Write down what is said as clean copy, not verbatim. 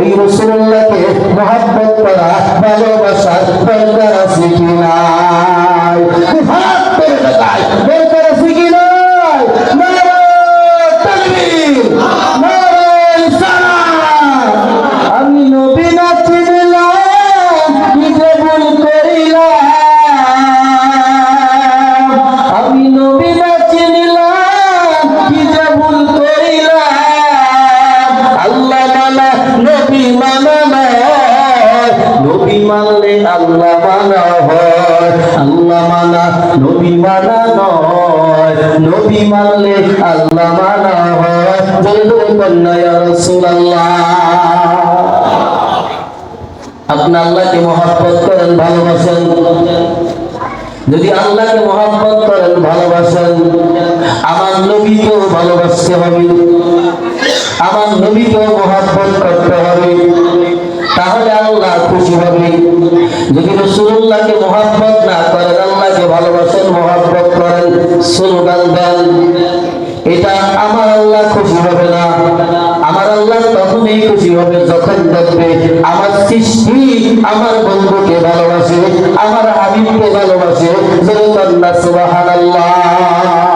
ওই রাসূলুল্লাহকে মহব্বত করা ভালোবাসার দরকার আছে কি নাই? হাত করে দেখায় দরকার আছে কি নাই? নারে তাকবীর, নারে সালাম। আমি নবী না চিনলাম কি যে ভুল করিলাম, আমি নবী না চিনলাম কি যে ভুল করিলাম। আল্লাহ মানা নবী মানা নয়, নবী মানলে আল্লাহ মানা হয়। আল্লাহ মানা নবী মানা নয়, নবী মানলে আল্লাহ মানা হয়। জলদি কন্যা ইয়া রাসূলুল্লাহ। আপনি আল্লাহকে মহব্বত করেন, ভালোবাসেন। যদি আল্লাহকে মহব্বত করেন, ভালোবাসেন, আমার নবীকেও ভালোবাসতে হবে, আমার নবীকেও মহব্বত করতে হবে, তাহলে আল্লাহ খুশি হবে। যদি রাসূলুল্লাহকে মহব্বত না করেন, আল্লাহকে ভালোবাসেন, মহব্বত করেন, স্লোগান দেন, এটা আমার আল্লাহ খুশি হবে না। আমার আল্লাহ তখনই খুশি হবে যখন দেখবে আমার সৃষ্টি আমার বন্ধুকে ভালোবাসে, আমার হাবিবকে ভালোবাসে। সুবহানাল্লাহ।